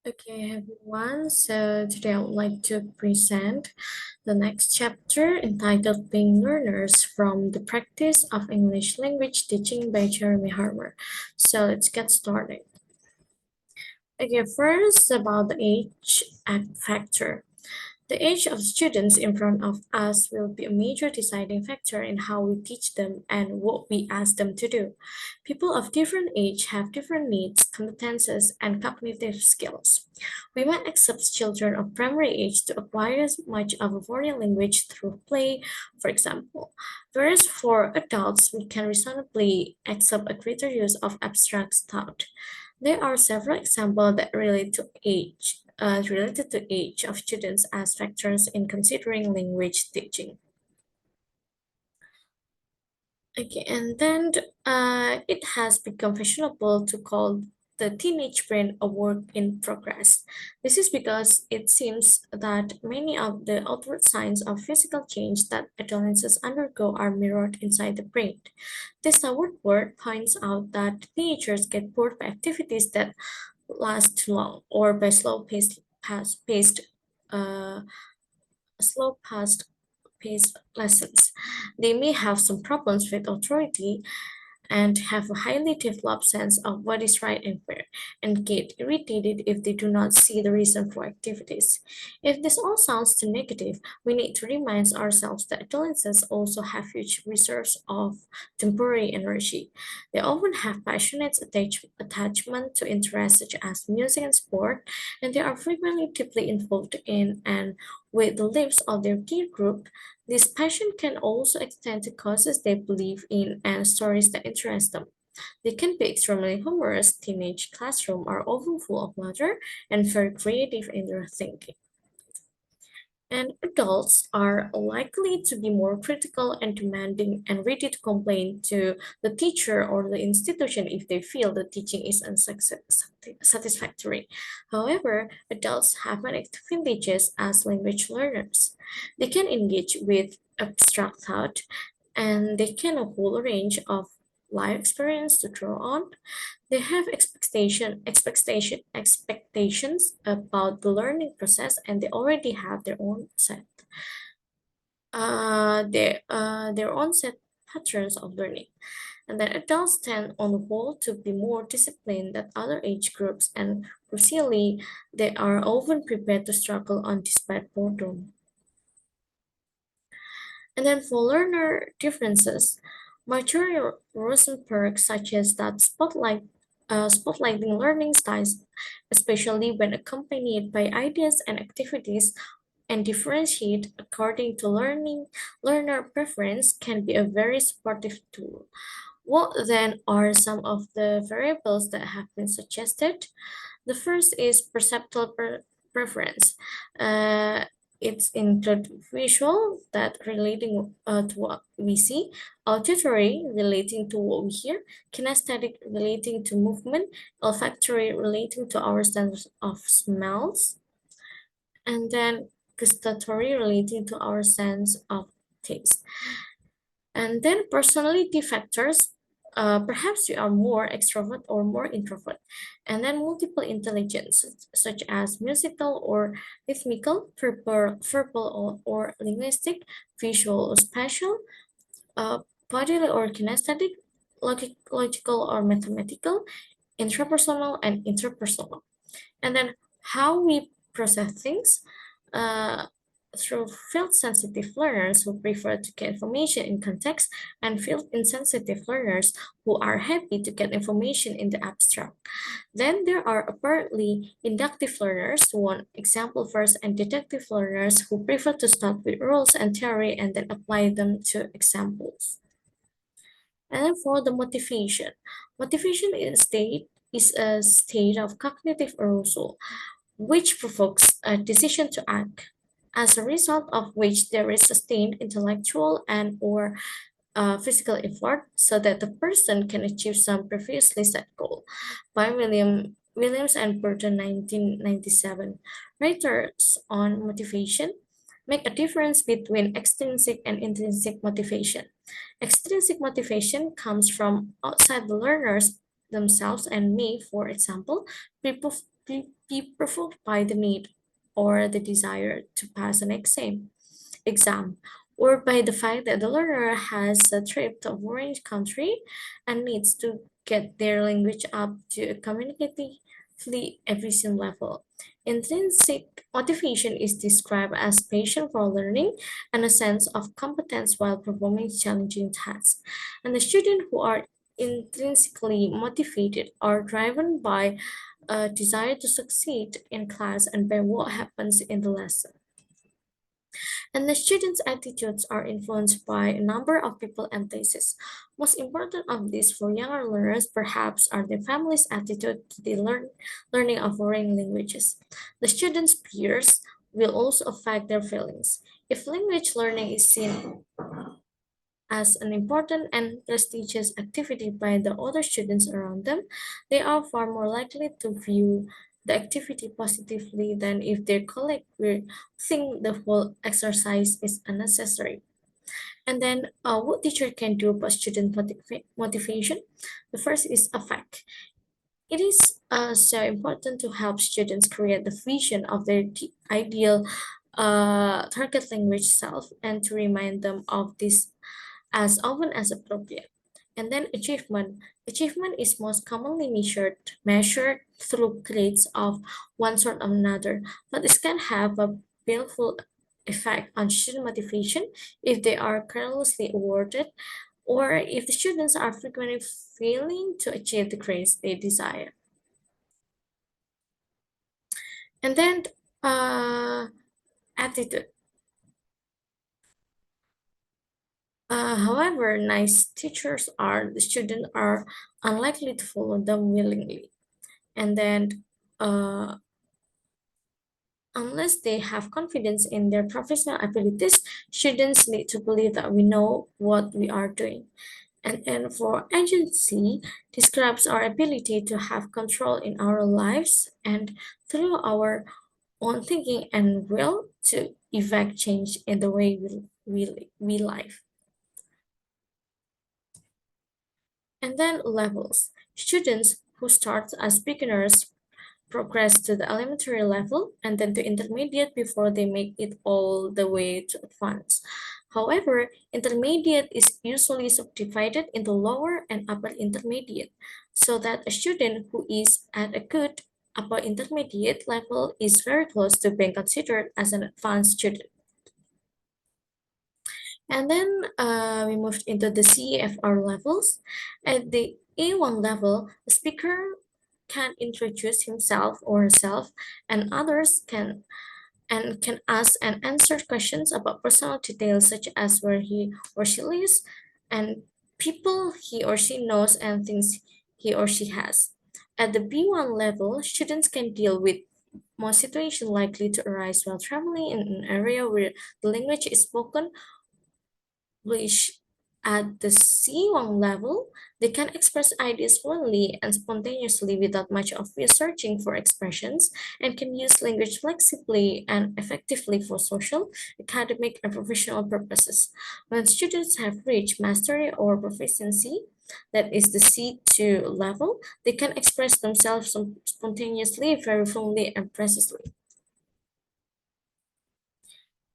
Okay, everyone. So today I would like to present the next chapter entitled Being Learners from the Practice of English Language Teaching by Jeremy Harmer. So let's get started. Okay, first about the age factor. The age of students in front of us will be a major deciding factor in how we teach them and what we ask them to do. People of different age have different needs, competences, and cognitive skills. We might accept children of primary age to acquire as much of a foreign language through play, for example, whereas for adults, we can reasonably accept a greater use of abstract thought. There are several examples that relate to age, related to age of students as factors in considering language teaching. Okay, and then it has become fashionable to call the teenage brain a work in progress. This is because it seems that many of the outward signs of physical change that adolescents undergo are mirrored inside the brain. This outward word points out that teenagers get bored by activities that last too long or by uh, slow past paced lessons. They may have some problems with authority and have a highly developed sense of what is right and fair, and get irritated if they do not see the reason for activities. If this all sounds too negative, we need to remind ourselves that adolescents also have huge reserves of temporary energy. They often have passionate attachment to interests such as music and sport, and they are frequently deeply involved in and with the lives of their peer group. This passion can also extend to causes they believe in and stories that interest them. They can be extremely humorous. Teenage classrooms are often full of laughter and very creative in their thinking. And adults are likely to be more critical and demanding and ready to complain to the teacher or the institution if they feel the teaching is unsatisfactory. However, adults have an advantages as language learners. They can engage with abstract thought and they can a whole range of life experience to draw on. They have expectations about the learning process, and they already have their own set patterns of learning. And then adults tend on the whole to be more disciplined than other age groups, and crucially, they are often prepared to struggle on despite boredom. And then for learner differences, Marjorie Rosenberg suggests that spotlighting learning styles, especially when accompanied by ideas and activities, and differentiate according to learner preference can be a very supportive tool. What then are some of the variables that have been suggested? The first is perceptual preference. Uh, it's include visual that relating to what we see, auditory relating to what we hear, kinesthetic relating to movement, olfactory relating to our sense of smells, and then gustatory relating to our sense of taste. And then personality factors, perhaps you are more extrovert or more introvert. And then multiple intelligence, such as musical or rhythmical, verbal or linguistic, visual or spatial, uh, bodily or kinesthetic, logical or mathematical, intrapersonal and interpersonal. And then how we process things, uh, through field sensitive learners who prefer to get information in context and field insensitive learners who are happy to get information in the abstract. Then there are apparently inductive learners who want example first and deductive learners who prefer to start with rules and theory and then apply them to examples. And then for the motivation is a state of cognitive arousal which provokes a decision to act, as a result of which there is sustained intellectual and or physical effort so that the person can achieve some previously set goal. By Williams and Burton 1997. Writers on motivation make a difference between extrinsic and intrinsic motivation. Extrinsic motivation comes from outside the learners themselves and may, for example, be be provoked by the need or the desire to pass an exam, or by the fact that the learner has a trip to a foreign country and needs to get their language up to a communicatively efficient level. Intrinsic motivation is described as passion for learning and a sense of competence while performing challenging tasks. And the students who are intrinsically motivated are driven by a desire to succeed in class and by what happens in the lesson. And the students' attitudes are influenced by a number of people and places. Most important of these for younger learners perhaps are their family's attitude to the learning of foreign languages. The students' peers will also affect their feelings. If language learning is seen as an important and prestigious activity by the other students around them, they are far more likely to view the activity positively than if their colleagues will think the whole exercise is unnecessary. And then, what teacher can do about student motivation? The first is affect. It is so important to help students create the vision of their ideal target language self and to remind them of this as often as appropriate. And then achievement. Achievement is most commonly measured through grades of one sort or another, but this can have a baleful effect on student motivation if they are carelessly awarded or if the students are frequently failing to achieve the grades they desire. And then attitude. However nice teachers are, the students are unlikely to follow them willingly. And then, unless they have confidence in their professional abilities, students need to believe that we know what we are doing. And for agency, describes our ability to have control in our lives and through our own thinking and will to effect change in the way we live. And then levels. Students who start as beginners progress to the elementary level and then to intermediate before they make it all the way to advanced. However, intermediate is usually subdivided into lower and upper intermediate, so that a student who is at a good upper intermediate level is very close to being considered as an advanced student. And then we moved into the CFR levels. At the A1 level, the speaker can introduce himself or herself, and others can ask and answer questions about personal details such as where he or she lives and people he or she knows and things he or she has. At the B1 level, students can deal with more situations likely to arise while traveling in an area where the language is spoken, which at the C1 level, they can express ideas fluently and spontaneously without much obvious searching for expressions and can use language flexibly and effectively for social, academic, and professional purposes. When students have reached mastery or proficiency, that is the C2 level, they can express themselves spontaneously, very fluently, and precisely.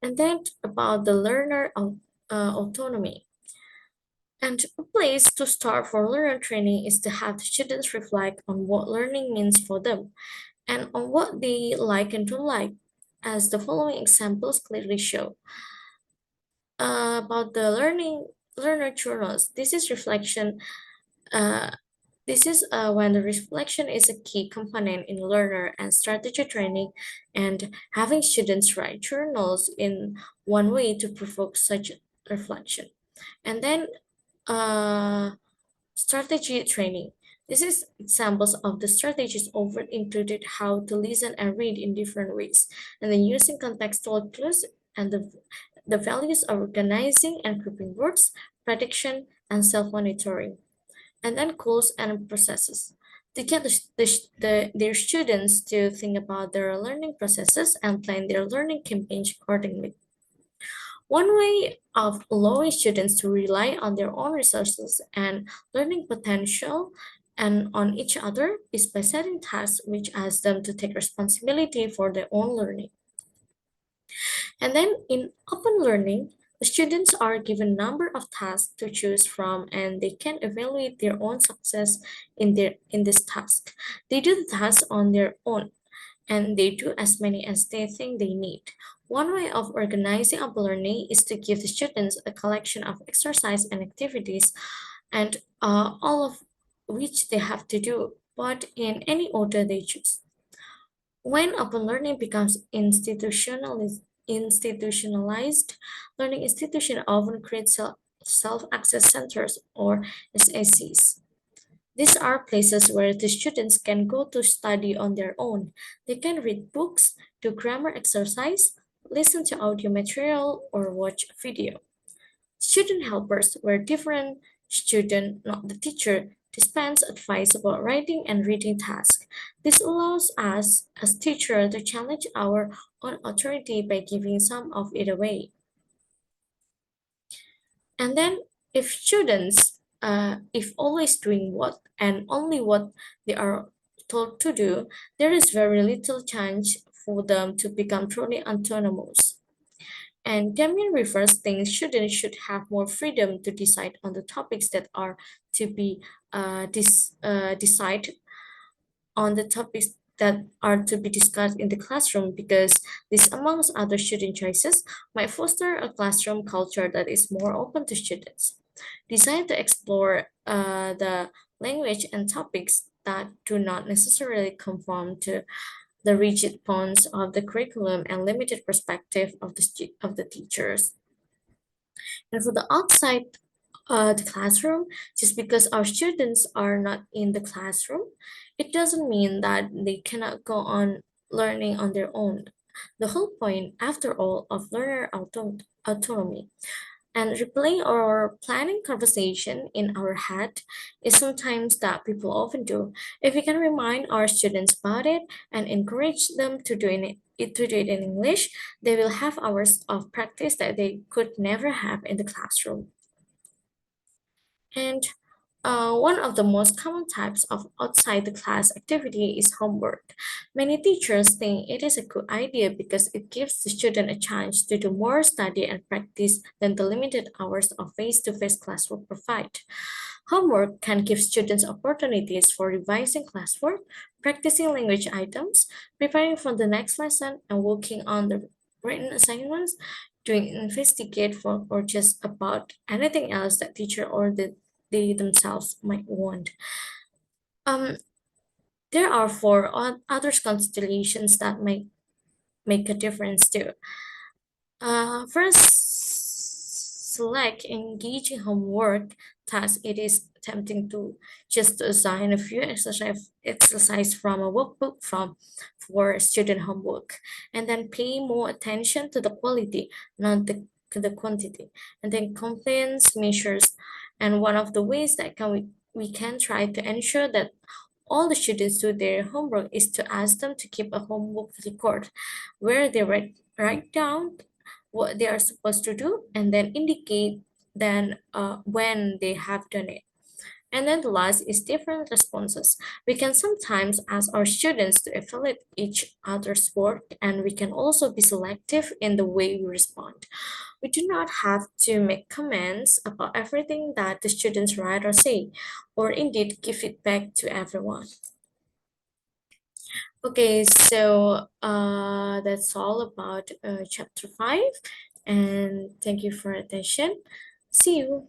And then about the learner autonomy. And a place to start for learner training is to have students reflect on what learning means for them and on what they like and don't like, as the following examples clearly show. About the learner journals, this is reflection. Uh, this is when the reflection is a key component in learner and strategy training, and having students write journals in one way to provoke such reflection. And then strategy training. This is examples of the strategies offered included how to listen and read in different ways, and then using contextual clues and the values of organizing and grouping words, prediction, and self-monitoring, and then goals and processes. To get their students to think about their learning processes and plan their learning campaigns accordingly. One way of allowing students to rely on their own resources and learning potential and on each other is by setting tasks which ask them to take responsibility for their own learning. And then in open learning, the students are given a number of tasks to choose from and they can evaluate their own success in this task. They do the task on their own and they do as many as they think they need. One way of organizing open learning is to give the students a collection of exercise and activities and all of which they have to do, but in any order they choose. When open learning becomes institutionalized, learning institutions often create self-access centers or SACs. These are places where the students can go to study on their own. They can read books, do grammar exercise, listen to audio material, or watch video. Student helpers were different student, not the teacher, dispense advice about writing and reading tasks. This allows us as teacher to challenge our own authority by giving some of it away. And then if students if always doing what and only what they are told to do, there is very little chance for them to become truly autonomous. And Damien refers things students should have more freedom to decide on the topics that are to be decide on the topics that are to be discussed in the classroom because this, amongst other student choices, might foster a classroom culture that is more open to students, designed to explore the language and topics that do not necessarily conform to the rigid bounds of the curriculum and limited perspective of of the teachers. And for the outside the classroom, just because our students are not in the classroom, it doesn't mean that they cannot go on learning on their own. The whole point, after all, of learner autonomy and replaying or planning conversation in our head is sometimes that people often do. If we can remind our students about it and encourage them to do it in English, they will have hours of practice that they could never have in the classroom. And one of the most common types of outside the class activity is homework. Many teachers think it is a good idea because it gives the student a chance to do more study and practice than the limited hours of face-to-face class will provide. Homework can give students opportunities for revising classwork, practicing language items, preparing for the next lesson, and working on the written assignments, doing investigate for or just about anything else that teacher or they themselves might want. Um, there are four other considerations that might make a difference too. First, select engaging homework task. It is tempting to just assign a few exercise from a workbook from for student homework, and then pay more attention to the quality, not the quantity, and then compliance measures. And one of the ways that we can try to ensure that all the students do their homework is to ask them to keep a homework record where they write down what they are supposed to do and then indicate then when they have done it. And then the last is different responses. We can sometimes ask our students to evaluate each other's work, and we can also be selective in the way we respond. We do not have to make comments about everything that the students write or say, or indeed give feedback to everyone. Okay, so that's all about chapter 5, and thank you for attention. See you.